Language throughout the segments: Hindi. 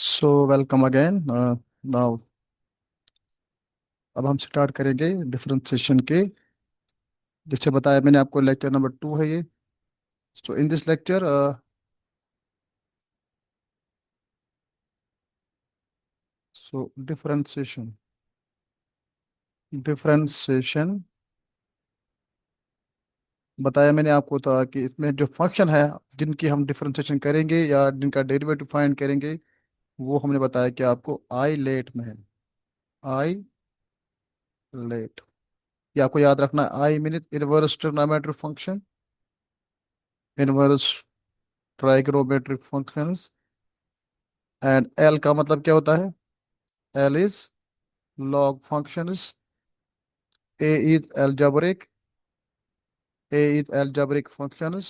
सो वेलकम अगेन नाउ अब हम स्टार्ट करेंगे डिफरेंशिएशन के। जैसे बताया मैंने आपको, लेक्चर नंबर 2 है ये। So in this lecture so differentiation बताया मैंने आपको था कि इसमें जो फंक्शन है जिनकी हम डिफरेंशिएशन करेंगे या जिनका डेरिवेटिव फाइंड करेंगे, वो हमने बताया कि आपको आई लेट में है। आई लेट, ये आपको याद रखना है। I mean inverse trigonometric function, inverse trigonometric functions. And L का मतलब क्या होता है? L is log functions. A is algebraic. A is algebraic functions,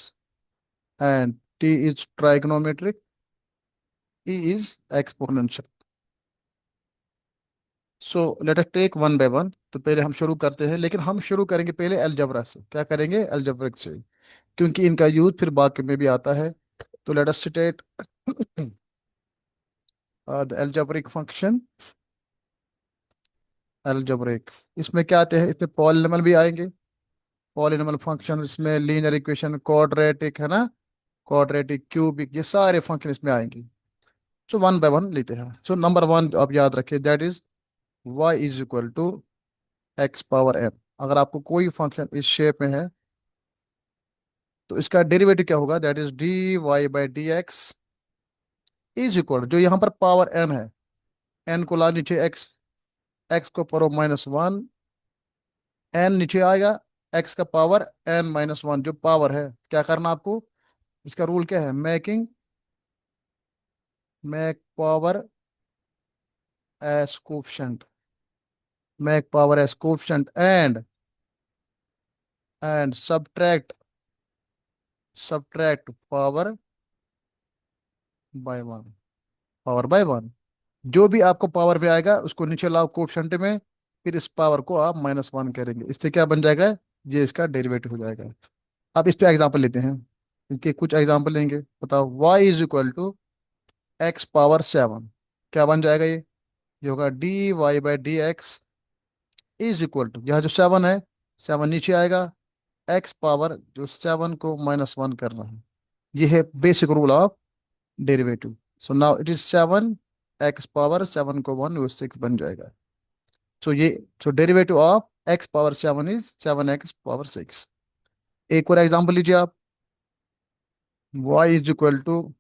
and T is trigonometric. E is exponential. So let us take one by one. तो पहले हम शुरू करते हैं, लेकिन हम शुरू करेंगे पहले अलजबरा से। क्या करेंगे? अलजब्रिक से, क्योंकि इनका यूज फिर बाकी में भी आता है। तो let us state the algebraic function. Algebraic, इसमें क्या आते हैं? इसमें पॉलिनॉमियल भी आएंगे। पॉलिनॉमियल फंक्शन इसमें लीनियर इक्वेशन, क्वाड्रेटिक है ना, क्वाड्रेटिक, क्यूबिक, ये सारे फंक्शन इसमें आएंगे। सो वन बाय वन लेते हैं। सो नंबर वन आप याद रखिए, that is y is equal to x power m। अगर आपको कोई फंक्शन इस शेप में है तो इसका डेरिवेटिव क्या होगा? That is d y by d x is equal, जो यहाँ पर पावर n है, n को ला नीचे, x, x को पढ़ो -1, n नीचे आएगा, x का पावर n-1, जो पावर है। क्या करना आपको? इसका रूल क्या है? Make power S coefficient, make power S coefficient and subtract power by one, power by one. जो भी आपको पावर में आएगा उसको नीचे लाओ कोफिशिएंट में, फिर इस पावर को आप -1 करेंगे। इससे क्या बन जाएगा? ये इसका डेरिवेटिव हो जाएगा। अब इस पे एग्जांपल लेते हैं, इनके कुछ एग्जांपल लेंगे। बताओ, y is equal to x power 7। क्या बन जाएगा ये होगा d y by d x is equal to, यहाँ जो 7 है, 7 नीचे आएगा, एक्स पावर जो 7 को -1 करना है। ये है basic rule of derivative. So now it is 7, x power 7 को 1, वो 6 बन जाएगा। सो ये, so derivative of x power 7 is 7 x power 6। एक और एग्जांपल लीजिए आप, y is equal to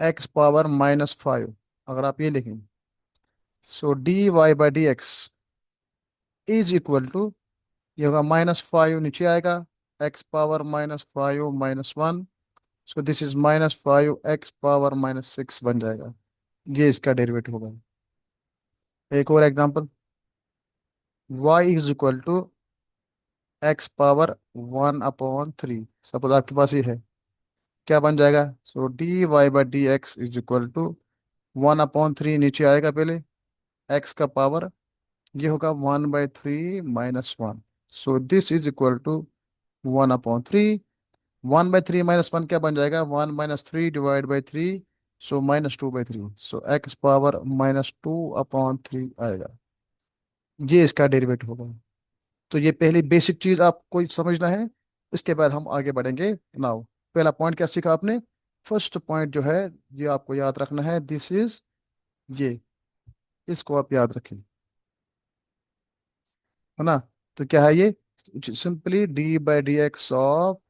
x power -5। अगर आप ये लिखें, so d y by d x is equal to, ये होगा -5 नीचे आएगा, x power -5 -1, so this is -5 x power -6 बन जाएगा। ये इसका डेरिवेटिव होगा। एक और example, y is equal to x power 1/3। Suppose आपके पास ये है, क्या बन जाएगा? So d y by d x is equal to 1/3, नीचे आएगा पहले, एक्स का पावर, ये होगा 1/3 -1। So this is equal to 1/3। 1/3 -1 क्या बन जाएगा? 1 - 3 divide by 3, so -2/3। So x power -2/3 आएगा। ये इसका डेरिवेटिव होगा। तो ये पहली बेसिक चीज आपको समझना है। इसके बाद हम आगे बढ़ेंगे। नाउ, पहला पॉइंट क्या सीखा आपने? फर्स्ट पॉइंट जो है, ये आपको याद रखना है, दिस इज, ये, इसको आप याद रखें, है ना। तो क्या है ये? Simply d by d x of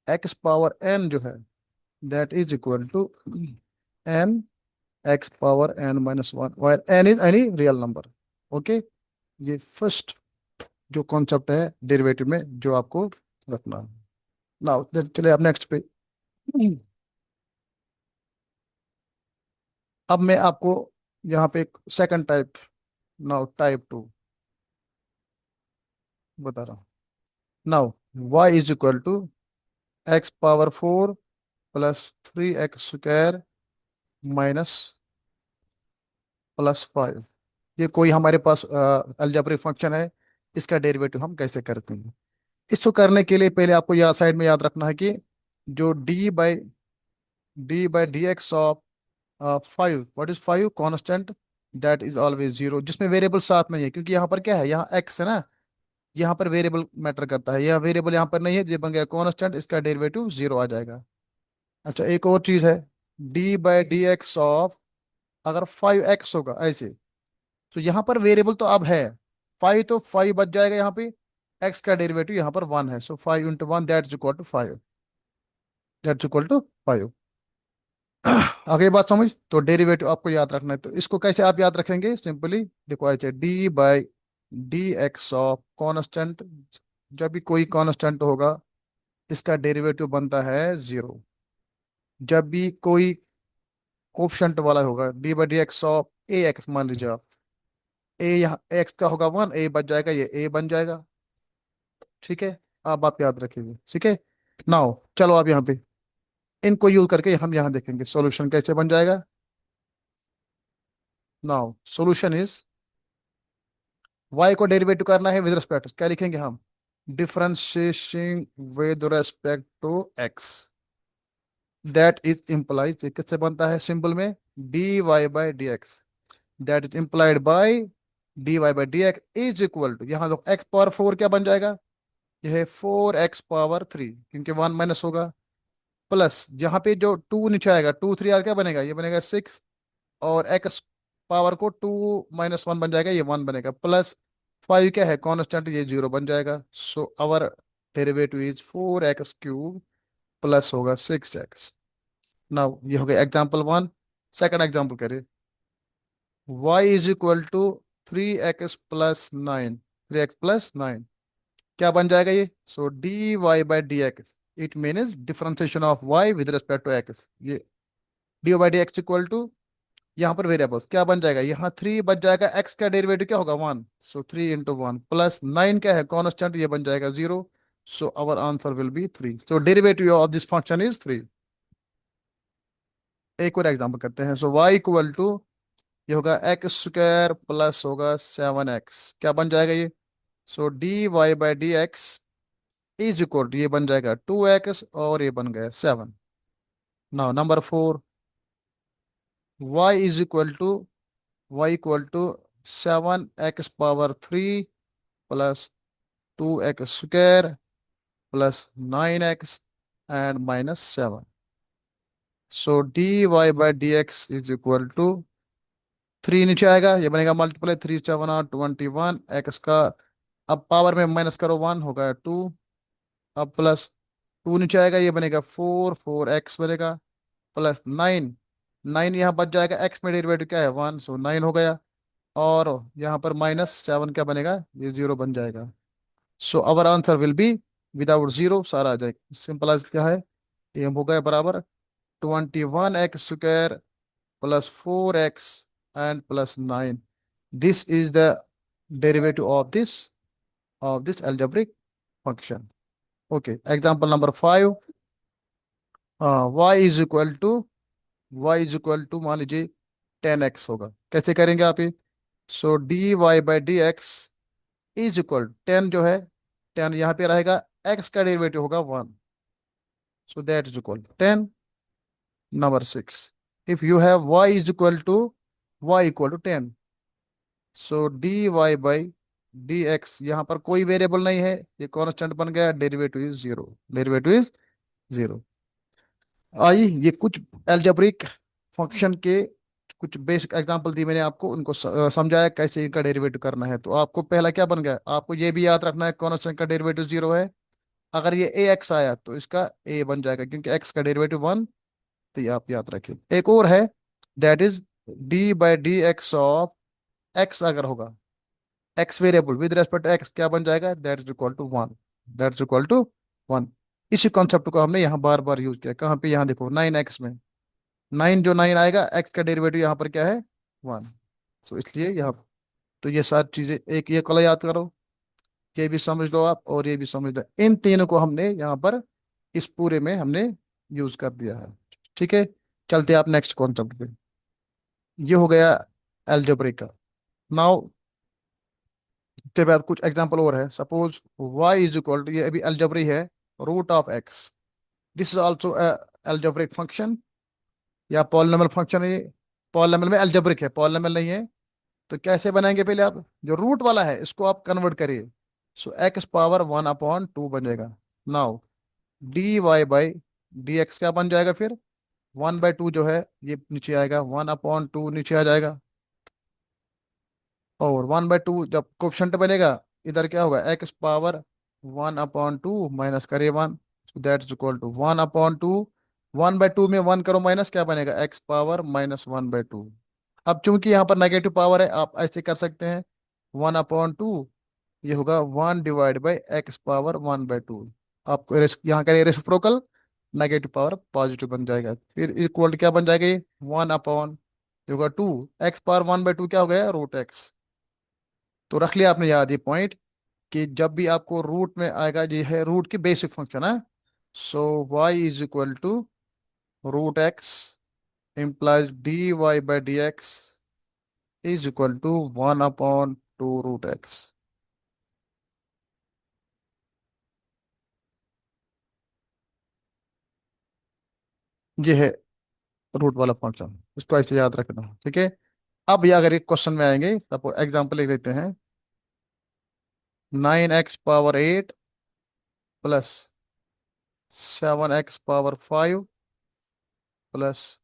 x power n जो है, that is equal to n x power n-1, where n is any real number. Okay, ये फर्स्ट जो कॉन्सेप्ट है डेरिवेटिव में, जो आपको रखना है। नाउ चलिए आप नेक्स्ट पे। अब मैं आपको यहाँ पे एक सेकंड टाइप, नाउ टाइप 2 बता रहा हूँ। Now y is equal to x power 4 +3x² minus +5। ये कोई हमारे पास अलजेब्रिक फंक्शन है। इसका डेरिवेटिव हम कैसे करते हैं? इसको करने के लिए पहले आपको यहाँ साइड में याद रखना है कि जो D by d x of five, what is five? Constant that is always zero, जिसमें वेरिएबल साथ नहीं है, क्योंकि यहाँ पर क्या है, यहाँ एक्स है ना, यहाँ पर वेरिएबल मैटर करता है, यह वेरिएबल यहाँ पर नहीं है, ये बन गया कॉन्स्टेंट, इसका डेरिवेटिव जीरो आ जाएगा। अच्छा, एक और चीज है, D by d x of, अगर फाइव एक्स होगा ऐसे, तो यहाँ पर वेरिएबल तो अब है फाइव, तो फाइव बच जाएगा यहाँ पे, एक्स का डेरिवेटिव यहाँ पर वन है, so five into one that is equal to five, that is equal to five. आगे बात समझ, तो डेरिवेटिव आपको याद रखना है, तो इसको कैसे आप याद रखेंगे, सिंपली देखो ऐसे, D by d x of constant, जब भी कोई कॉन्स्टेंट होगा इसका डेरिवेटिव बनता है जीरो, जब भी कोई कोफिशिएंट वाला होगा, D by d x of a x, मान लीजिए आप, ए यहाँ एक्स का होगा वन, ए बच जाएगा, ये ए बन जाएगा। ठीक है, आप बात याद रखिएगा, ठीक है। नाउ चलो आप यहाँ पे इनको यूज करके हम यहाँ देखेंगे सॉल्यूशन कैसे बन जाएगा। नाउ सॉल्यूशन इज, y को डेरिवेटिव करना है विद रिस्पेक्ट, क्या लिखेंगे हम, differentiation with respect to x, that is implies, किससे बनता है सिंपल में, d y by d x, that is implied by d y by d x is equal to, यहाँ देखो एक्स पावर फोर क्या बन जाएगा, यह है फोर एक्स पावर थ्री, क्योंकि वन माइनस होगा, प्लस यहाँ पे जो टू नीचे आएगा, टू थ्री आर क्या बनेगा, ये बनेगा सिक्स, और एक्स पावर को टू माइनस वन बन जाएगा, ये वन बनेगा, प्लस फाइव क्या है कॉन्स्टेंट, ये जीरो बन जाएगा, so our derivative is four x cube plus होगा सिक्स एक्स। नाउ ये हो गया एग्जाम्पल वन। सेकंड एग्जाम्पल करिए, y is equal to three x plus nine, three x plus nine क्या बन जाएगा ये, so d y by d x, it mean differentiation of y with respect to x, ये d by d x equal to, यहाँ पर वेरिएबल्स क्या बन जाएगा, यहाँ थ्री बच जाएगा, एक्स का डेरिवेटिव क्या होगा one, so three into one, plus nine क्या है कॉन्स्टेंट, ये बन जाएगा zero, so our answer will be three, so derivative of this function is three. एक और एग्जांपल करते हैं, सो y इक्वल टू, ये होगा एक्स स्क्वायर प्लस होगा सेवन एक्स, क्या बन जाएगा ये, so d y by d x is equal to, ये बन जाएगा टू एक्स और ये बन गया seven. Now number four, y is equal to, y equal to seven x power three plus two x square plus nine x and minus seven, so d y by d x is equal to, three नीचे आएगा, ये बनेगा मल्टीप्लाई, थ्री सेवन और ट्वेंटी वन एक्स का, अब पावर में माइनस करो वन होगा टू, अब प्लस टू नीचे आएगा, ये बनेगा फोर, फोर एक्स बनेगा, प्लस नाइन, नाइन यहाँ बच जाएगा, एक्स में डेरिवेटिव क्या है वन, सो नाइन हो गया, और यहाँ पर माइनस सेवन क्या बनेगा, ये जीरो बन जाएगा, so our answer will be without zero, सारा आ जाएगा, सिंपल आज क्या है, ये हो गया बराबर twenty one x square plus four x and plus nine, this is the derivative of this algebraic function। Okay, example number five, y is equal to, मान लीजिए टेन एक्स होगा, कैसे करेंगे आप ये, so d y by d x is equal, ten जो है, टेन यहाँ पे रहेगा, एक्स का डेरिवेटिव होगा one, so that is equal ten. Number six, if you have y is equal to, ten, so d y by d x, यहाँ पर कोई वेरिएबल नहीं है, ये कॉन्स्टेंट बन गया, derivative is zero, derivative is zero. आइए ये कुछ एल्जेब्रिक फंक्शन के कुछ बेसिक एग्जांपल दी मैंने आपको, उनको समझाया कैसे इनका डेरिवेटिव करना है, तो आपको पहला क्या बन गया, आपको ये भी याद रखना है कॉन्स्टेंट का डेरिवेटिव जीरो है, अगर ये ए एक्स आया तो इसका ए बन जाएगा, क्योंकि एक्स का डेरिवेटिव वन, तो ये आप याद रखिए। एक और है, that is d by d x of x, अगर होगा x variable with respect to x क्या बन जाएगा, that is equal to one, that is equal to one. इसी कॉन्सेप्ट को हमने यहाँ बार बार यूज किया, कहाँ पे, यहाँ देखो नाइन एक्स में, नाइन जो नाइन आएगा, एक्स का डेरिवेटिव यहाँ पर क्या है वन, सो इसलिए यहाँ, तो ये सारी चीजें एक ये कल याद करो, ये भी समझ लो आप और ये भी समझ लो, इन तीनों को हमने यहाँ पर इस पूरे में हमने यूज कर दिया है। ठीक है, चलते हैं आप नेक्स्ट कॉन्सेप्ट पे, ये हो गया एल्जेब्रिक का। नाउ के बाद कुछ एग्जांपल और है, suppose y is equal to, ये अभी अलजबरी है, root of x, this is also algebraic function, या पॉलिनॉमियल फंक्शन है, पॉलिनॉमियल में अलजेब्रिक है, पॉलिनॉमियल नहीं है। तो कैसे बनाएंगे, पहले आप जो रूट वाला है इसको आप कन्वर्ट करिए। सो एक्स पावर 1/2 बन जाएगा। Now d y by d x क्या बन जाएगा फिर, 1/2 जो है ये नीचे आएगा, 1/2 नीचे आ जाएगा। और 1/2 जब कोफिशिएंट बनेगा, इधर क्या होगा, एक्स पावर 1/2 माइनस करे 1, दैट्स इक्वल टू 1/2। 1/2 में 1 करो माइनस, क्या बनेगा, एक्स पावर -1/2। अब चूंकि यहाँ पर नेगेटिव पावर है, आप ऐसे कर सकते हैं, 1/2 ये होगा 1/x पावर 1/2। आपको यहाँ करें रेसिप्रोकल, नेगेटिव पावर पॉजिटिव बन जाएगा, फिर इक्वल क्या बन जाएगा ये, 1/, ये होगा 2। एक्स पावर 1/2 क्या हो गया, रूट एक्स। तो रख लिया आपने याद ये पॉइंट, कि जब भी आपको रूट में आएगा, ये है रूट की बेसिक फंक्शन है। So y is equal to root x implies dy/dx is equal to 1/2 root x. ये है रूट वाला फंक्शन, इसको ऐसे याद रखना, ठीक है। अब ये अगर एक क्वेश्चन में आएंगे, सपोज एग्जांपल लिख लेते हैं, 9x power 8 plus 7x power 5 plus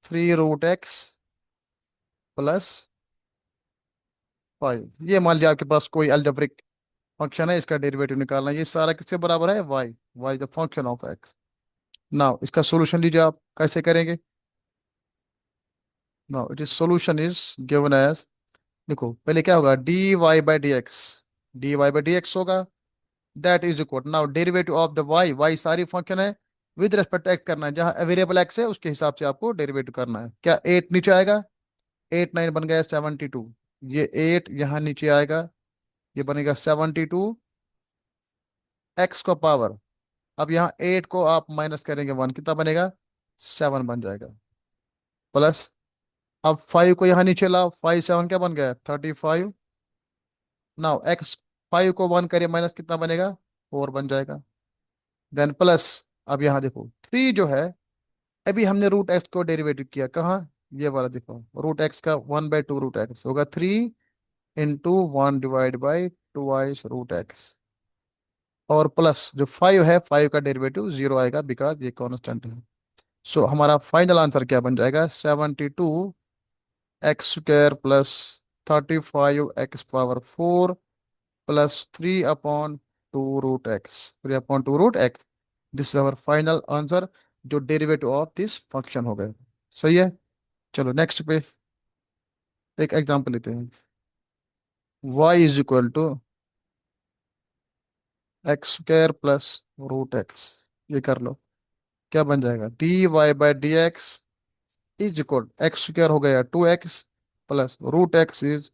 3√x plus 5। ये मान लिया आपके पास कोई अलजेब्रिक फंक्शन है, इसका डेरिवेटिव निकालना है। ये सारा किसके बराबर है, y the function of x। Now इसका सॉल्यूशन लीजिए, आप कैसे करेंगे। Now it is solution is given as, देखो पहले क्या होगा, dy/dx, dy/dx होगा, that is equal, now derivative of the y सारी फंक्शन है, विद रेस्पेक्ट एक्स करना है, जहां अवेरिएबल एक्स है उसके हिसाब से आपको डेरिवेटिव करना है। क्या 8 नीचे आएगा, 8 9 बन गया 72, ये 8 यहाँ नीचे आएगा, ये बनेगा 72 एक्स का पावर। अब यहाँ 8 को आप माइनस करेंगे 1, कितना बनेगा, 7 बन जाएगा। प्लस अब 5 को यहाँ नीचे लाओ, 5 7 क्या बन गया, 35। नाउ एक्स, 5 को 1 करिए माइनस, कितना बनेगा, 4 बन जाएगा। देन प्लस, अब यहाँ देखो 3 जो है, अभी हमने रूट एक्स को डेरिवेटिव किया कहाँ, ये वाला देखो, रूट एक्स का 1/2 रूट एक्स होगा 3 × 1 / 2/2 रूट एक्स। और प्लस जो 5 है, 5 का डेरिवेटिव 0 आएगा, बिकॉज ये कॉन्स्टेंट है। सो हमारा फाइनल आंसर क्या बन जाएगा, 72x² plus 35x⁴ plus 3/2 root x, 3/2 root x. This is our final answer, जो डेरिवेटिव ऑफ दिस फंक्शन हो गए। सही है। चलो नेक्स्ट पे एक एग्जांपल लेते हैं, y = x² plus root x. ये कर लो, क्या बन जाएगा, dy/dx इज इक्वल, x² हो गया 2x plus root x is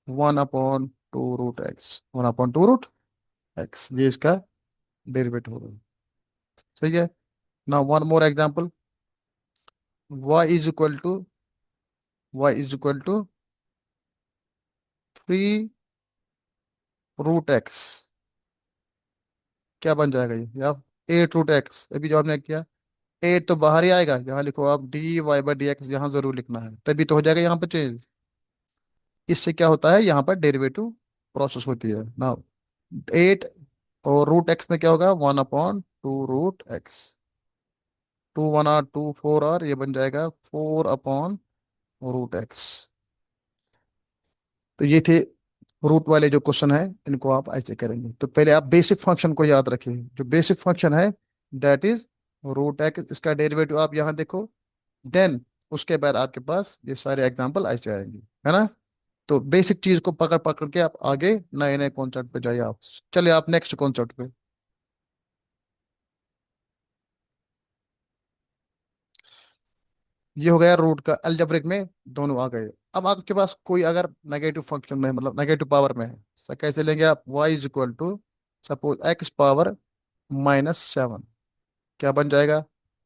1/2 root x, 1/2 root x, ये इसका डेरिवेटिव होगा। सही है। Now one more example, y = 3√x। क्या बन जाएगा ये, या 8√x। अभी जो हमने किया, 8 तो बाहर ही आएगा, यहाँ लिखो आप dy/dx, यहाँ जरूर लिखना है, तभी तो हो जाएगा यहाँ पर चेंज। इससे क्या होता है, यहाँ पर डेरिवेटिव प्रोसेस होती है ना। 8 और रूट एक्स में क्या होगा, 1/2 रूट एक्स, 2 1 r 2 4 r, ये बन जाएगा 4/√x। तो ये थे रूट वाले जो क्वेश्चन है, इनको आप ऐसे करेंगे। तो पहले आप बेसिक फंक्शन को याद रखिए, जो बेसिक फंक्शन है दैट इज रूट एक्स, इसका डेरिवेटिव आप यहाँ देखो। देन उसके बाद आपके पास ये सारे एग्जांपल ऐसे आएंगे, है ना। तो बेसिक चीज को पकड़ पकड़ के आप आगे नए नए कॉन्सेप्ट पे जाइए आप। चलिए आप नेक्स्ट कॉन्सेप्ट पे। ये हो गया रूट का, अलजेब्रिक में दोनों आ गए। अब आपके पास कोई अगर नेगेटिव फंक्शन में है, मतलब नेगेटिव पावर में है, तो कैसे लेंगे आप, y = सपोज x⁻−7, क्या बन जाएगा,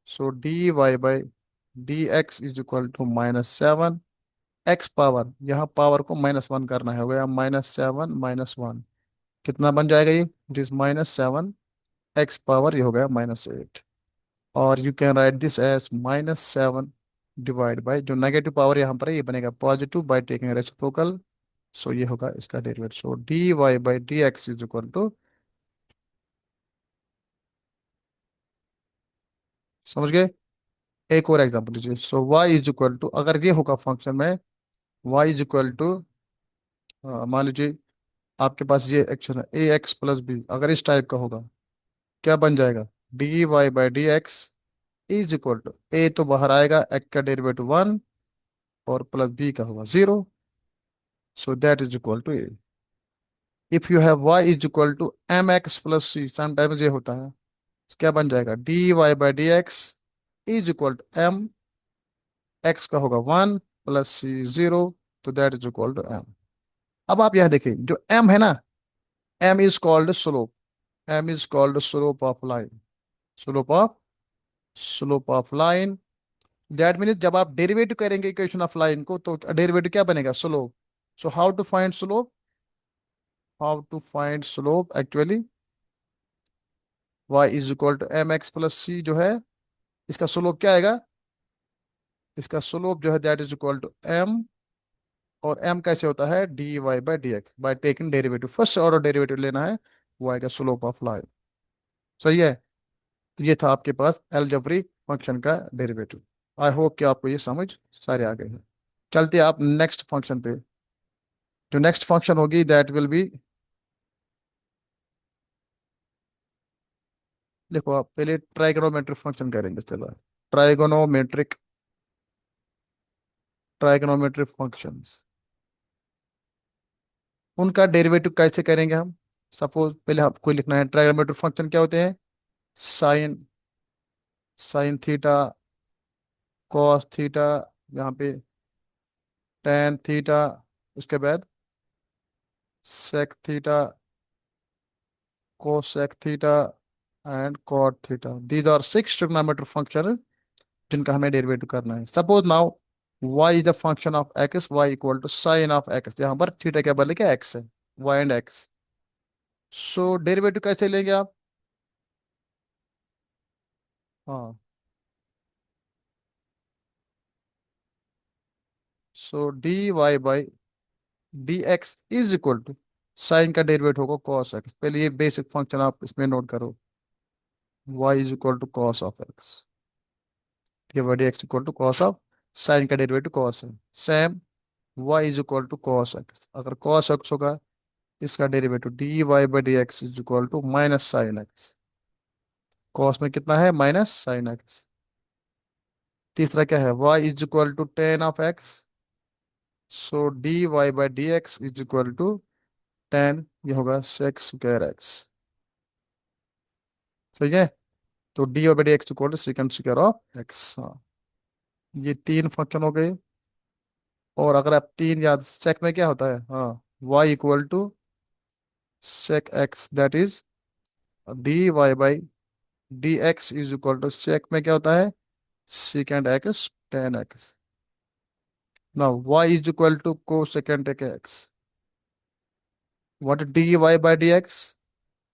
so dy/dx is equal to -7, x power, यहाँ पावर को -1 करना है, हो गया -7 -1, कितना बन जाएगा ये, इट इज -7 एक्स पावर, ये हो गया -8। और you can write this as -7 divide by जो नेगेटिव पावर यहाँ पर है ये बनेगा positive by taking reciprocal. So ये होगा इसका derivative. So d y by d x is equal to, समझ गए। एक और एग्जांपल लीजिए। So y is equal to, अगर ये होगा फंक्शन में वाई इज इक्वल टू, मान लीजिए आपके पास ये एक्शन है ए एक्स प्लस बी, अगर इस टाइप का होगा क्या बन जाएगा, d y by d x is equal to, a तो बाहर आएगा, एक्स का डेरिवेटिव वन और प्लस बी का होगा zero. So that is equal to a. If you have y is equal to m x plus c, sometimes ये होता है, तो क्या बन जाएगा, d y by d x is equal to m, x का होगा वन प्लस सी जीरो, तो that is equal to m. अब आप यह देखिए जो एम है ना, m is called slope, m is called slope of line, slope of, slope of line. That means जब आप डेरिवेटिव करेंगे इक्वेशन ऑफ लाइन को तो डेरिवेटिव क्या बनेगा, slope. So how to find slope, how to find slope actually, y is equal to m x plus c जो है, इसका स्लोप क्या आएगा, इसका स्लोप जो है that is equal to m, और m कैसे होता है, d y by d x by taking derivative, first order derivative लेना है, वो आएगा स्लोप ऑफ लाइन। सही है। तो ये था आपके पास अलजेब्रिक फंक्शन का डेरिवेटिव। आई होप कि आपको ये समझ सारे आ गए हैं। चलते आप नेक्स्ट फंक्शन पे। जो नेक्स्ट फंक्शन होगी दैट विल बी, देखो आप पहले ट्राइगोनोमेट्रिक फंक्शन करेंगे, चलो ट्राइगोनोमेट्रिक, ट्राइगोनोमेट्रिक फंक्शंस, उनका डेरिवेटिव कैसे करेंगे हम। सपोज पहले आपको लिखना है ट्राइगोनोमेट्रिक फंक्शन क्या होते हैं, sine, sine theta, cos theta, यहाँ पे टेन थीटा, उसके बाद sec theta, cosec theta and cot theta. These are six trigonometric function जिनका हमें डेरिवेटिव करना है। Suppose now y is the function of x, y equal to sine of x, यहाँ पर थीटा क्या बदले क्या x है, y and x। So derivative कैसे लेंगे आप, हाँ, so d y by d x is equal to, sine का डेरिवेटिव होगा कॉस एक्स, पहले ये बेसिक फंक्शन आप इसमें नोट करो, y is equal to cos of x, ये बड़ी x equal to cos of, sine का डेरिवेटिव कॉस है, same y is equal to cos x, अगर कॉस एक्स होगा इसका derivative d y by d x is equal to minus sine x, cos में कितना है माइनस साइन एक्स। तीसरा क्या है, y is equal to tan of x, so d y by d x is equal to tan, ये होगा सेक स्क्वायर एक्स। सही है। तो d y by d x equal to second square of x, हाँ, ये तीन फंक्शन हो गए। और अगर आप तीन याद, सेक में क्या होता है, हाँ, y equal to sec x, that is d y by d x is equal to sec में क्या होता है, secant x tan x. Now y is equal to cosecant x. What is dy by dx?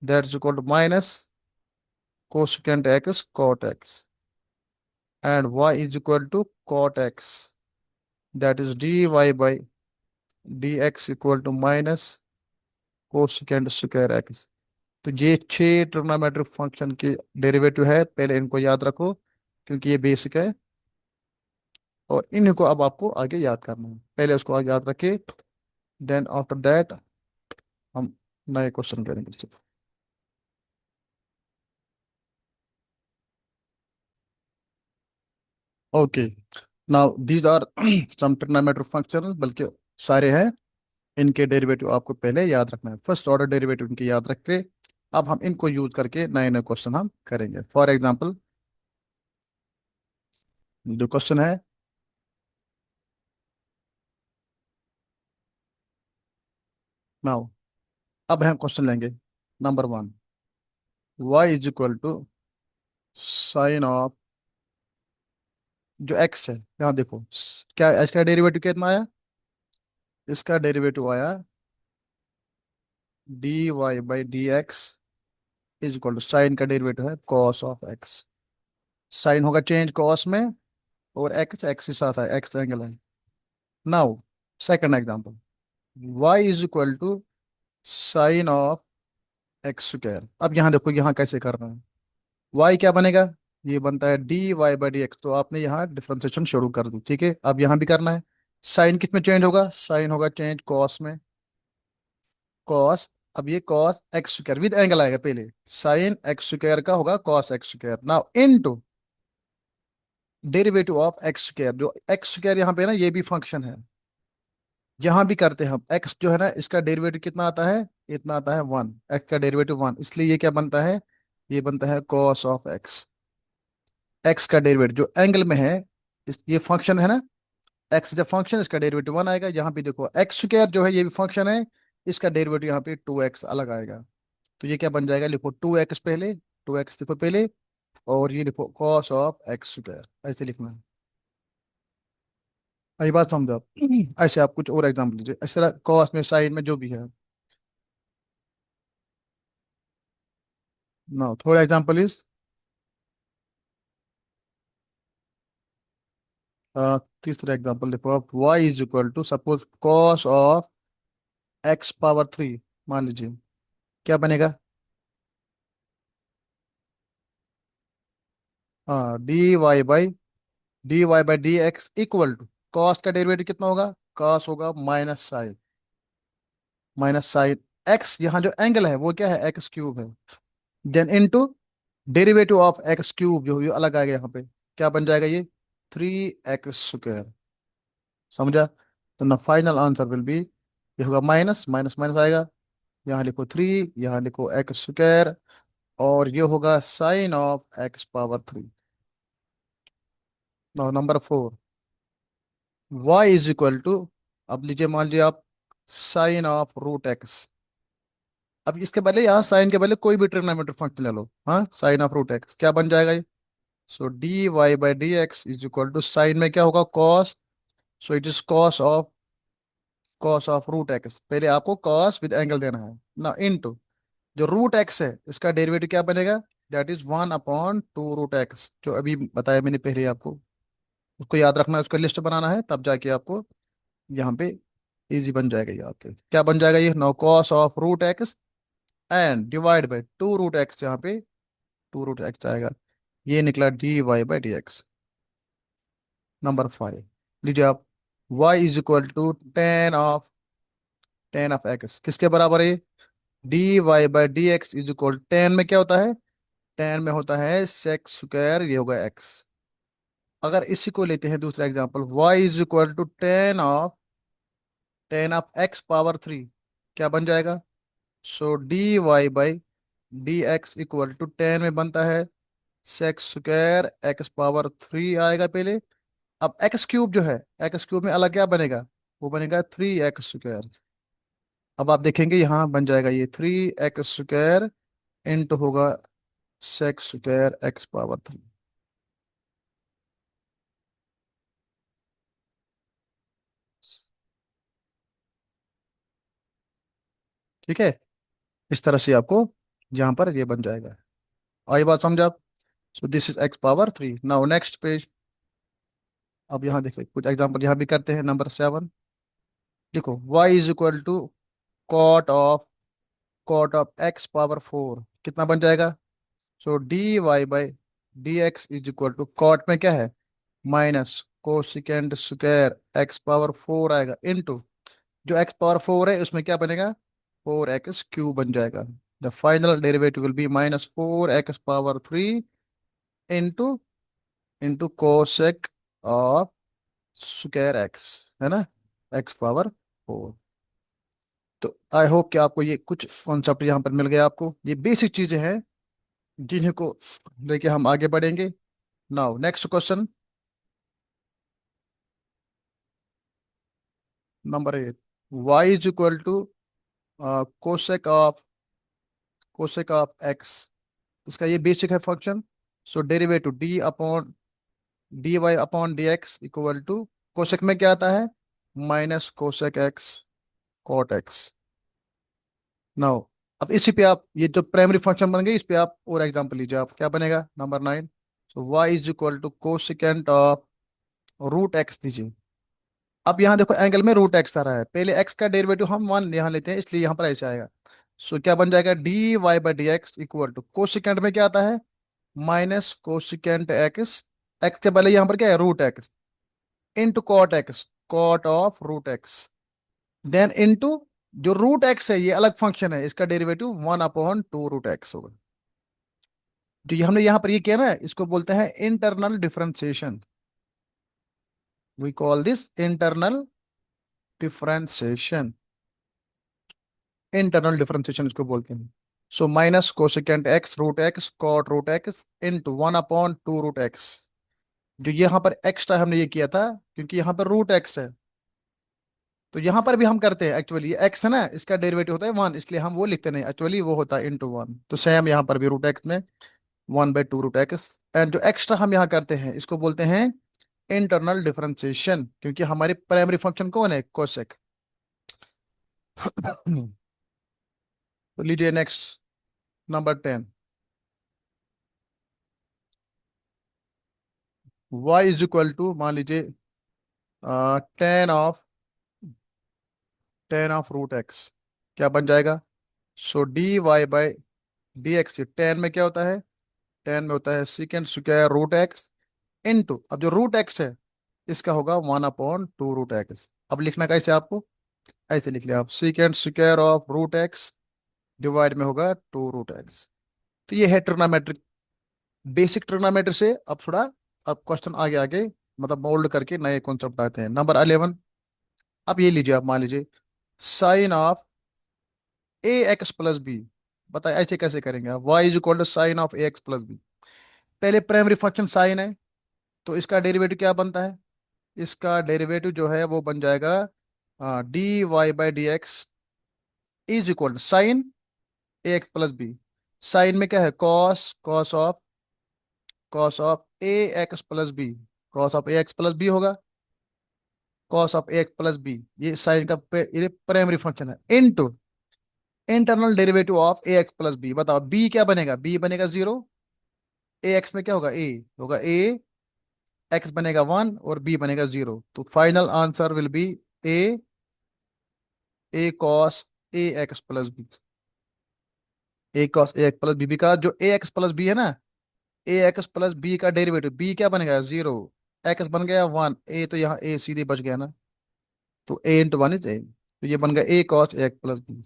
That's equal to minus cosecant x cot x. And y is equal to cot x. That is dy by dx equal to minus cosecant square x. तो ये छह ट्रिग्नोमेट्रिक फंक्शन के डेरिवेटिव है, पहले इनको याद रखो क्योंकि ये बेसिक है, और इन्हीं को अब आपको आगे याद करना है, पहले उसको याद रखिए, देन आफ्टर दैट हम नए क्वेश्चन करेंगे। Okay, now these are some trigonometric function, बल्कि सारे हैं, इनके डेरिवेटिव आपको पहले याद रखना है, फर्स्ट ऑर्डर डेरिवेटिव इनके याद रखते। अब हम इनको यूज करके नए नए क्वेश्चन हम करेंगे। फॉर एग्जांपल जो क्वेश्चन है, नाउ अब हम क्वेश्चन लेंगे number one, y is equal to sine of, जो x है यहाँ देखो, क्या इसका डेरिवेटिव कितना आया, इसका डेरिवेटिव आया d y by d x is equal to, sine का डेरिवेटिव है कॉस ऑफ एक्स, साइन होगा चेंज कॉस में, और एक्स एक्स के साथ है, एक्स एंगल है। Now second example, y is equal to sine of x square. अब यहाँ देखो यहाँ कैसे करना है। वाई क्या बनेगा, ये बनता है d y by d x. तो आपने यहाँ डिफ्रेंसिएशन शुरू कर दी, ठीक है। अब यहाँ भी करना है। साइन किस में चेंज होगा, साइन होगा चेंज कॉस में, कॉस। अब ये cos x square with angle आएगा पहले, साइन एक्स स्क्वायर का होगा cos x square. Now into derivative of x square. जो एक्स स्क्वायर यहाँ पे ना, ये भी फंक्शन है। यहाँ भी करते हैं हम, एक्स जो है ना, इसका डेरिवेटिव कितना आता है, इतना आता है वन। एक्स का डेरिवेटिव वन, इसलिए ये क्या बनता है, ये बनता है कॉस ऑफ एक्स। एक्स का डेरिवेटिव जो एंगल में है, ये फंक्शन है ना, एक्स जब फंक्शन, इसका डेरिवेटिव वन आएगा। यहाँ पे देखो एक्स स्क्वायर जो है ये भी फंक्शन है, इसका डेरिवेटिव यहाँ पे टू एक्स अलग आएगा। तो ये क्या बन जाएगा, लिखो टू एक्स पहले, टू एक्स लिखो पहले, और ये लिखो कॉस ऑफ एक्स स्क्वायर, ऐसे लिखना है। यही बात समझो आप। ऐसे आप कुछ और एग्जाम्पल लीजिए इस तरह, कॉस में साइन में जो भी है। नो थोड़ा एग्जाम्पल इज, तीसरा एग्जाम्पल देखो आप, y is equal to suppose cos of x power three, मान लीजिए क्या बनेगा। हाँ d x equal to, cos का डेरिवेटिव कितना होगा, कॉस होगा minus sine, minus sine x. यहाँ जो एंगल है वो क्या है, एक्स क्यूब है। Then into derivative of x cube, जो ये अलग आएगा यहाँ पे, क्या बन जाएगा ये, थ्री एक्स स्क्वायर। समझा। तो ना फाइनल आंसर विल बी, ये होगा माइनस माइनस माइनस आएगा, यहाँ लिखो थ्री, यहाँ लिखो एक्स स्क्वायर, और ये होगा sine of x power three. Now number four, y is equal to, अब लीजिए मान लीजिए आप साइन ऑफ रूट एक्स। अब इसके पहले यहाँ साइन के पहले कोई भी ट्रिग्नोमेट्रिक फंक्शन ले लो, हाँ, साइन ऑफ रूट एक्स क्या बन जाएगा ये। So d y by d x is equal to, sine में क्या होगा cos, so it is cos of root x. पहले आपको कॉस विद एंगल देना है ना, इनटू जो रूट एक्स है इसका डेरिवेटिव क्या बनेगा, that is one upon two root x, जो अभी बताया मैंने पहले ही आपको। उसको याद रखना है, उसका लिस्ट बनाना है, तब जाके आपको यहाँ पे इजी बन जाएगा। ये आपके क्या बन जाएगा, ये no cos of root x and divide by two root x, यहाँ पे टू रूट एक्स आएगा। ये निकला d y by d x. Number five लीजिए आप, y is equal to tan of x, किसके बराबर है, d y by d x is equal, tan में क्या होता है, टेन में होता है सेक्स स्क्वायर, ये होगा एक्स। अगर इसी को लेते हैं दूसरा example, y is equal to tan of x power three, क्या बन जाएगा, so d y by d x equal to, tan में बनता है sec square x power three आएगा पहले। अब एक्स क्यूब जो है, एक्स क्यूब में अलग क्या बनेगा, वो बनेगा थ्री एक्स स्क्वायर। अब आप देखेंगे यहाँ बन जाएगा ये थ्री एक्स स्क्वायर इंटू होगा sex square x power three. ठीक है, इस तरह से आपको यहाँ पर ये बन जाएगा। आई बात समझा आप। So this is x power three. Now next page, अब यहाँ देखो कुछ एग्जांपल यहाँ भी करते हैं। नंबर सेवन देखो, y is equal to cot of x power four, कितना बन जाएगा, so d y by d x is equal to, cot में क्या है minus cosecant square x power four आएगा, इनटू जो एक्स पावर फोर है उसमें क्या बनेगा, फोर एक्स क्यूब बन जाएगा। The final derivative will be minus four x power three into into cosec of square x, है ना, एक्स पावर फोर। तो आई होप कि आपको ये कुछ कॉन्सेप्ट यहाँ पर मिल गया। आपको ये बेसिक चीजें हैं जिन्हें को लेके हम आगे बढ़ेंगे। Now next question, number eight, y is equal to cosec of x, इसका ये बेसिक है function. So derivative d y upon d x equal to, cosec में क्या आता है minus cosec x cot x. Now अब इसी पे आप ये जो प्राइमरी फंक्शन बन गई, इस पे आप और एग्जांपल लीजिए। आप क्या बनेगा, number nine, so y is equal to cosecant of root x दीजिए। अब यहाँ देखो एंगल में रूट एक्स आ रहा है, पहले एक्स का डेरिवेटिव हम वन यहाँ लेते हैं, इसलिए यहाँ पर ऐसे आएगा। सो क्या बन जाएगा, d y by d x equal to cosecant में क्या आता है, माइनस कोसिकेंट एक्स, एक्स के पहले यहाँ पर क्या है root x, into cot x, cot of root x, then into जो रूट एक्स है ये अलग फंक्शन है, इसका derivative one upon two root x होगा। जो हमने यहाँ पर ये किया ना, इसको बोलते हैं internal differentiation. We call this internal differentiation. Internal differentiation इसको बोलते हैं। So minus cosecant x root x cot root x into one upon two root x. जो यहाँ पर एक्स्ट्रा हमने ये किया था, क्योंकि यहाँ पर रूट एक्स है, तो यहाँ पर भी हम करते हैं एक्चुअली, ये एक्स है ना, इसका डेरिवेटिव होता है वन, इसलिए हम वो लिखते नहीं, एक्चुअली वो होता है इंटू वन। तो सेम यहाँ पर भी रूट एक्स में one by two root x. And जो एक्स्ट्रा हम यहाँ करते हैं इसको बोलते हैं इंटरनल डिफरेंशिएशन, क्योंकि हमारी प्राइमरी फंक्शन कौन है, कोसेक। तो लीजिए next, number 10। y is equal to मान लीजिए टेन ऑफ रूट एक्स, क्या बन जाएगा। So d y by d x, tan में क्या होता है, टेन में होता है secant square root x into, अब जो रूट एक्स है इसका होगा one upon two root x. अब लिखना कैसे आपको, ऐसे लिख लिया आप, secant square of root x divide में होगा टू रूट एक्स। तो ये है ट्रिग्नोमेट्रिक, बेसिक ट्रिग्नोमेट्री से अब थोड़ा, अब क्वेश्चन आगे आगे मतलब मोल्ड करके नए कॉन्सेप्ट आते हैं। नंबर 11। अब ये लीजिए, आप मान लीजिए sine of a x plus b, बताइए ऐसे कैसे करेंगे आप, y is equal to sine of a x plus b. पहले प्राइमरी फंक्शन साइन है, तो इसका डेरिवेटिव क्या बनता है, इसका डेरिवेटिव जो है वो बन जाएगा d y by d x is equal to sine a x plus b. Sine में क्या है, cos, cos of a x plus b, cos of a x plus b होगा, cos of a x plus b, ये साइन का ये प्राइमरी फंक्शन है, into internal derivative of a x plus b. बताओ बी क्या बनेगा, बी बनेगा जीरो, ए एक्स में क्या होगा, ए होगा ए, एक्स बनेगा वन और बी बनेगा जीरो। तो final answer will be a, a cos a x plus b. A cos a x plus b का जो ए एक्स प्लस बी है ना, ए एक्स प्लस बी का डेरिवेटिव बी क्या बनेगा जीरो, एक्स बन गया वन, ए तो यहाँ ए सीधे बच गया ना, तो a into one is a, तो ये बन गया a cos a x plus b.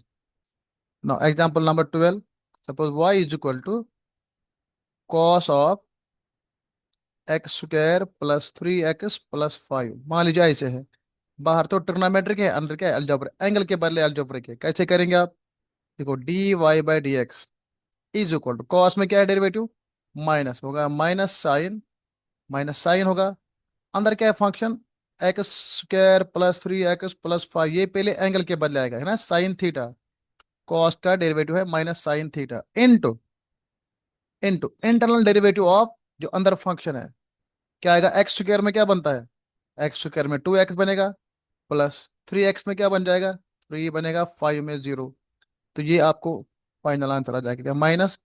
Now example number 12। Suppose y is equal to cos of x square plus three x plus five, मान लीजिए ऐसे है। बाहर तो ट्रिग्नोमेट्रिक है, अंदर क्या है अलजेब्रा, एंगल के बदले अलजेब्रिक है। कैसे करेंगे आप, देखो d y by d x is equal to cos में क्या है डेरिवेटिव, माइनस होगा, माइनस साइन होगा, अंदर क्या है function, x square plus three x plus five, ये पहले एंगल के बदले आएगा है ना, साइन थीटा, कॉस का डेरिवेटिव है minus sine theta, into into internal derivative of जो अंदर फंक्शन है, क्या आएगा, एक्स स्क्वायर में क्या बनता है, एक्स स्क्वायर में टू एक्स बनेगा, प्लस थ्री एक्स में क्या बन जाएगा, थ्री बनेगा, फाइव में जीरो। तो ये आपको फाइनल आंसर आ जाएगा, माइनस,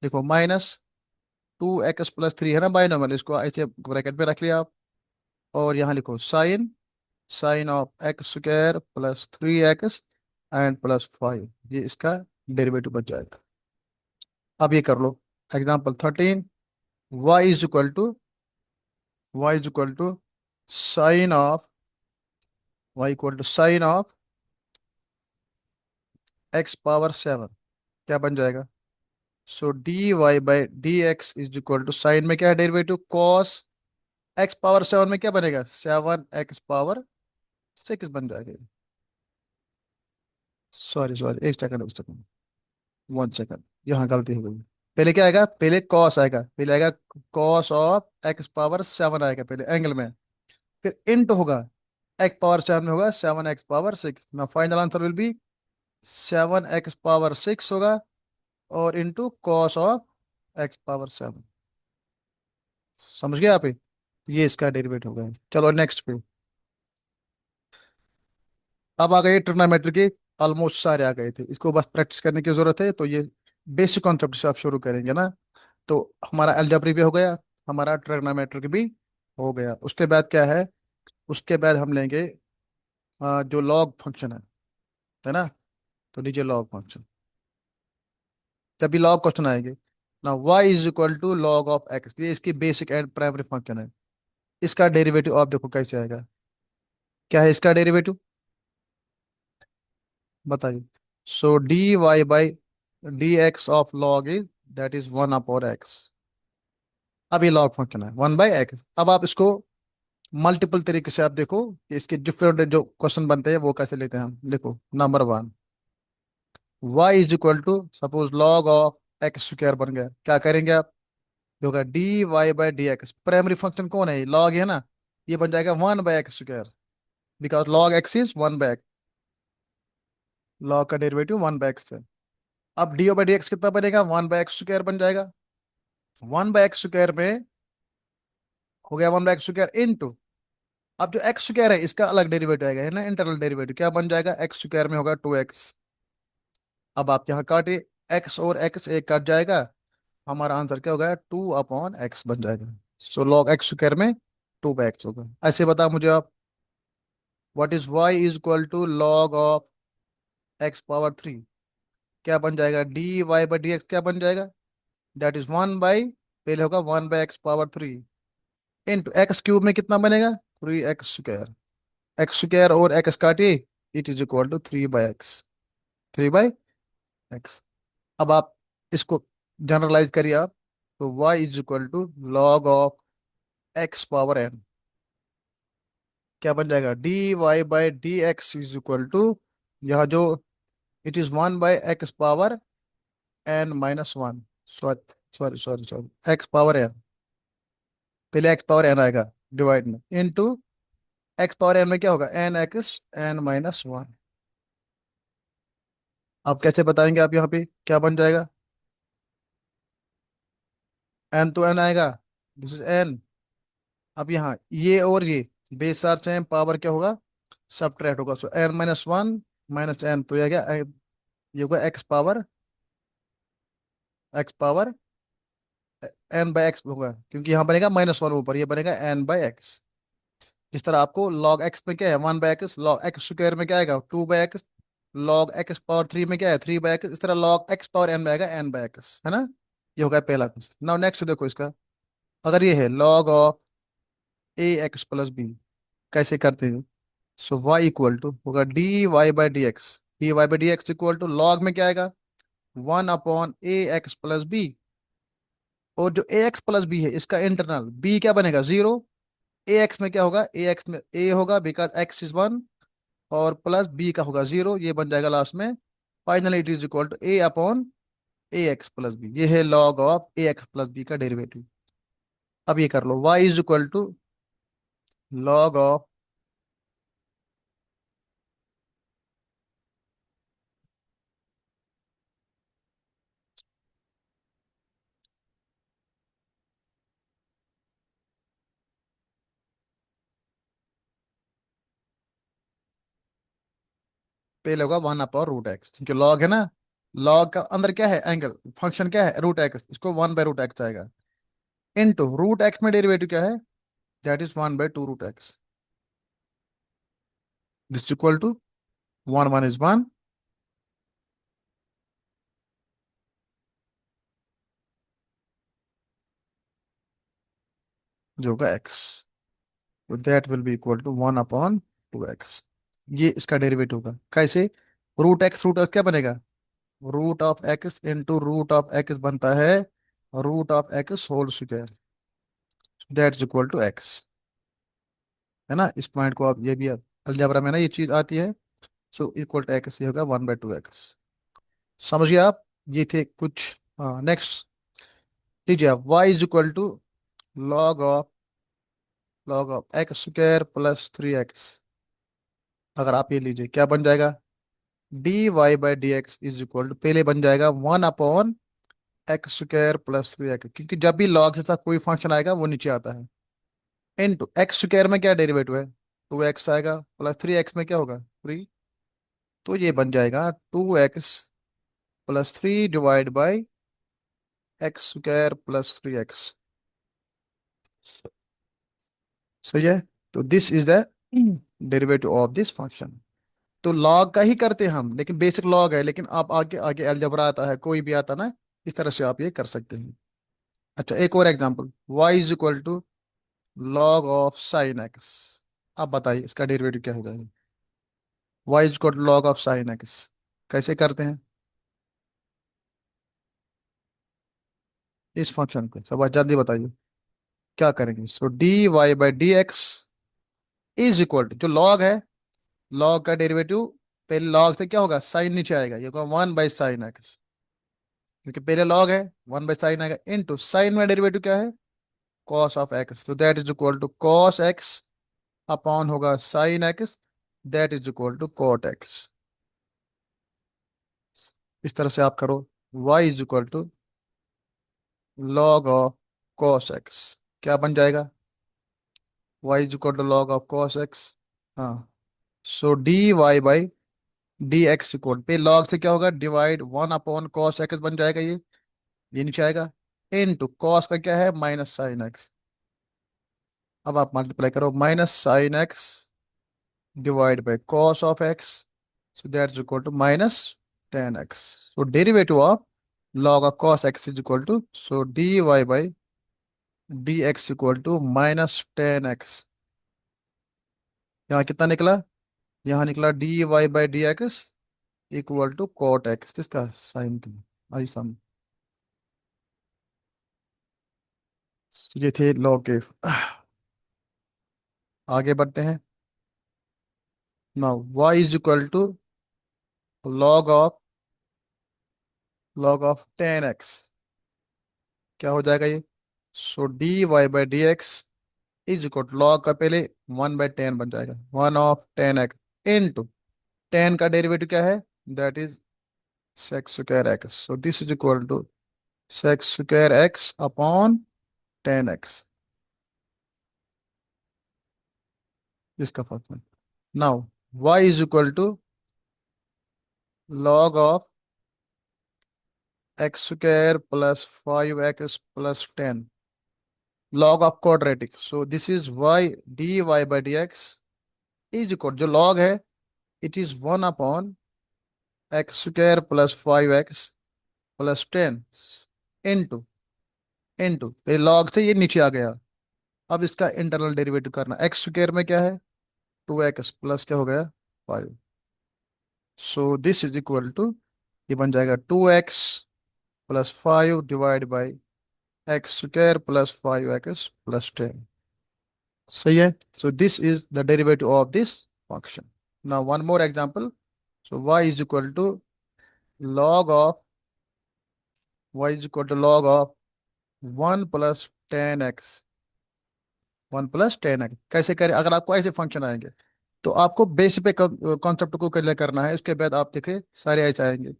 देखो minus two x plus three है ना बाइनोमियल, इसको ऐसे ब्रैकेट में रख लिया आप, और यहाँ लिखो sine, sine of x square plus three x and plus five, ये इसका डेरिवेटिव बच जाएगा। अब ये कर लो example 13। Y is equal to y is equal to sine of y equal to sine of x power seven, क्या बन जाएगा। So d y by d x is equal to sine में क्या है derivative, cos x power seven में क्या बनेगा, सेवन एक्स पावर सिक्स बन जाएगा। सॉरी सॉरी, एक सेकंड, एक सेकंड, वन सेकंड, यहाँ गलती हो गई। पहले क्या आएगा, पहले कॉस आएगा, पहले आएगा cos of x power seven आएगा पहले एंगल में, फिर इंट होगा, एक्स पावर सेवन में होगा सेवन एक्स पावर सिक्स, ना final answer will B seven x power six होगा, और into cos of x power seven. समझ गए आप, ये इसका डेरिवेटिव हो गया। चलो नेक्स्ट पे, अब आ गए ट्रिग्नोमेट्री के, ऑलमोस्ट सारे आ गए थे, इसको बस प्रैक्टिस करने की जरूरत है। तो ये बेसिक कॉन्सेप्ट से आप शुरू करेंगे ना, तो हमारा अलजेब्रिक भी हो गया, हमारा ट्रिग्नोमेट्रिक भी हो गया। उसके बाद क्या है? उसके बाद हम लेंगे जो लॉग फंक्शन है ना? तो लीजिए लॉग फंक्शन। जब भी लॉग क्वेश्चन आएंगे ना, y is equal to log of x, ये इसकी बेसिक एंड प्राइमरी फंक्शन है। इसका डेरिवेटिव आप देखो कैसे आएगा। क्या है इसका डेरिवेटिव? बताइए। So d y by d x of log is, that is one upon x. अब ये लॉग फंक्शन है वन बाई एक्स। अब आप इसको मल्टीपल तरीके से आप देखो कि इसके डिफरेंट जो क्वेश्चन बनते हैं वो कैसे लेते हैं हम। देखो number one, y is equal to suppose log of x square बन गया। क्या करेंगे आप? ये होगा d y by d x. Primary function कौन है? लॉग है ना। ये बन जाएगा one by x square, because log x is one by x. Log का डेरिवेटिव वन बाई एक्स है। अब डी बाई डी एक्स कितना बनेगा? वन बाई एक्स स्क्वायर बन जाएगा। वन बाई एक्स स्क्वायर में हो गया one by x square into, अब जो एक्स स्क्वायर है इसका अलग डेरिवेटिव आएगा, है ना, इंटरनल डेरिवेटिव। क्या बन जाएगा? एक्स स्क्वायर में होगा टू एक्स। अब आप यहाँ काटे, एक्स और एक्स एक कट जाएगा। हमारा आंसर क्या होगा? टू अपॉन एक्स बन जाएगा। सो लॉग एक्स स्क्वायर में टू बाई एक्स होगा। ऐसे बता मुझे आप, what is y is equal to log of x power three. क्या बन जाएगा? D y by d x क्या बन जाएगा? दैट इज वन बाई, पहले होगा one by x power three into x cube में कितना बनेगा? Three x square. X square और एक्स काटिए, it is equal to three by x. Three by x. अब आप इसको जनरलाइज करिए आप, तो y is equal to log of x power n। क्या बन जाएगा? D y by d x is equal to, यह जो it is one by x power n minus one. Sorry sorry sorry sorry, x power n, पहले एक्स पावर n आएगा डिवाइड में, इनटू एक्स पावर n में क्या होगा? N x n minus one. अब कैसे बताएंगे आप? यहाँ पे क्या बन जाएगा? n तो n आएगा, दिस इज n। अब यहाँ ये और ये बेस आर सेम, पावर क्या होगा? सब्ट्रैक्ट होगा। So n minus one minus n, तो ये आ गया ये होगा x power n by x होगा, क्योंकि यहाँ बनेगा माइनस वन ऊपर, ये बनेगा n बाई एक्स। इस तरह आपको लॉग एक्स में क्या है? One by x. Log x square में क्या आएगा? To by x. Log x power three में क्या है? Three by x. इस तरह लॉग एक्स पावर n में आएगा n बाई एक्स, है ना। ये होगा पहला क्वेश्चन। नाउ नेक्स्ट देखो इसका, अगर ये है log of a x plus b, कैसे करते हैं? सो वाई इक्वल टू होगा d y by d x. D y by d x equal to log में क्या आएगा? One upon a x plus b. और जो ए एक्स प्लस बी है इसका इंटरनल बी क्या बनेगा? जीरो। ए एक्स में क्या होगा? ए एक्स में ए होगा बिकॉज एक्स इज वन, और प्लस बी का होगा जीरो, ये बन जाएगा लास्ट में। Finally it is equal to a upon a x plus b. ये है log of a x plus b का डेरिवेटिव। अब ये कर लो, y is equal to log of, पहले होगा वन अपॉन रूट एक्स, क्योंकि लॉग है ना। लॉग का अंदर क्या है? एंगल। फंक्शन क्या है? रूट एक्स, इसको वन बाय रूट एक्स आएगा। इनटू रूट एक्स में डेरिवेटिव क्या है? That is one by two root x. This equal to one, one is one, जो होगा एक्स, तो that will be equal to one upon two x. ये इसका डेरिवेटिव होगा। कैसे? रूट एक्स क्या बनेगा? Root of x into root of x बनता है root of x whole square, that is equal to x, है ना। इस पॉइंट को आप, ये भी अलजेब्रा में ना ये चीज आती है। सो इक्वल टू एक्स, ये होगा वन बाय टू एक्स। समझिए आप। ये थे कुछ। हाँ नेक्स्ट लीजिए आप, y is equal to log of x square plus three x. अगर आप ये लीजिए, क्या बन जाएगा? D y by d x is equal to, पहले बन जाएगा one upon x square plus three x, क्योंकि जब भी लॉग के साथ कोई फंक्शन आएगा वो नीचे आता है। इनटू एक्स स्क्वायर में क्या डेरिवेटिव है? टू एक्स आएगा, प्लस थ्री एक्स में क्या होगा? थ्री। तो ये बन जाएगा two x plus three divide by x square plus three x. सही है। तो this is the derivative of this function. तो लॉग का ही करते हैं हम, लेकिन बेसिक लॉग है, लेकिन आप आगे आगे अलजबरा आता है, कोई भी आता ना, इस तरह से आप ये कर सकते हैं। अच्छा, एक और example, y is equal to log of sine x. आप बताइए इसका डेरिवेटिव क्या हो जाएगा। y is equal to log of sine x, कैसे करते हैं इस फंक्शन को, सब जल्दी बताइए क्या करेंगे। So d y by d x is equal to, जो लॉग है, लॉग का डेरिवेटिव पहले लॉग से क्या होगा, साइन नीचे आएगा, ये होगा 1/sin x, क्योंकि पहले लॉग है, 1/sin आएगा, इनटू साइन में डेरिवेटिव क्या है, कॉस ऑफ एक्स, तो that is equal to cos x upon होगा sine x, that is equal to cot x. इस तरह से आप करो, y is equal to log of cos x, क्या बन जाएगा, y is equal to log of cos x. हाँ, so d y by d x equal पे लॉग से क्या होगा, डिवाइड 1/cos x बन जाएगा, ये नीचे आएगा, इन टू कॉस का क्या है, -sin x। अब आप मल्टीप्लाई करो, -sin x divide by cos of x, so that is equal to -tan x। So derivative of log of cos x is equal to, so d y by d x equal to -tan x। यहाँ कितना निकला, यहाँ निकला d y by d x equal to cot x, किसका, साइन की। आई सम, ये थे लॉग के। आगे बढ़ते हैं। Now y is equal to log of tan x, क्या हो जाएगा ये, so d y by d x is equal to log का पहले 1/tan बन जाएगा, 1/tan x इनटू tan का डेरिवेटिव क्या है, that is sec square x, so this is equal to sec square x upon tan x, इसका function. Now y is equal to log of x square plus 5x plus 10, log of quadratic, so this is y d y by d x is equal, जो लॉग है it is 1/x square plus 5x plus 10 into into, ये लॉग से ये नीचे आ गया। अब इसका इंटरनल डेरिवेटिव करना, एक्स स्क्वायर में क्या है, 2x प्लस क्या हो गया, 5, so this is equal to, ये बन जाएगा 2x plus 5 divide by x square plus 5x plus 10। सही है। So this is the derivative of this function. Now one more example, so log of y is equal to log of 1 plus 10x, 1 plus 10x कैसे करें, अगर आपको ऐसे फंक्शन आएंगे तो आपको बेसिक पे कॉन्सेप्ट को क्लियर करना है, उसके बाद आप देखे सारे ऐसे आएंगे।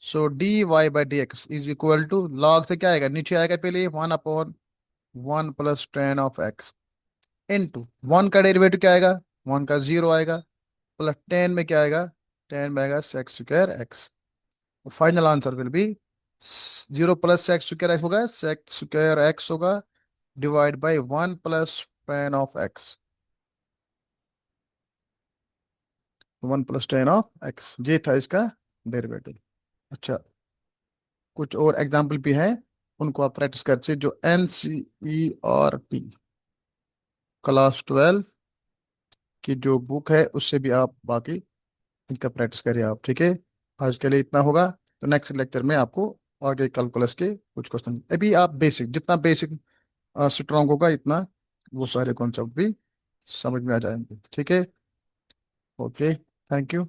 So d y by d x is equal to log से क्या आएगा, नीचे आएगा पहले 1/1 प्लस 10 ऑफ x इंटू 1 का डेरिवेटिव क्या आएगा, 1 का 0 आएगा, प्लस 10 में क्या आएगा, 10 में आएगा sex square x. Final answer will B 0 plus sex square x होगा, सेक्स स्क्वायर एक्स होगा divide by 1 plus 10 of x, 1 plus 10 of x, ये था इसका डेरिवेटिव। अच्छा, कुछ और एग्जाम्पल भी हैं, उनको आप प्रैक्टिस करते, जो NCERT क्लास 12 की जो बुक है उससे भी आप बाकी इनका प्रैक्टिस करिए आप, ठीक है। आज के लिए इतना होगा, तो नेक्स्ट लेक्चर में आपको आगे कैलकुलस के कुछ क्वेश्चन, अभी आप बेसिक, जितना बेसिक स्ट्रांग होगा इतना वो सारे कॉन्सेप्ट भी समझ में आ जाएंगे, ठीक है। Okay, thank you.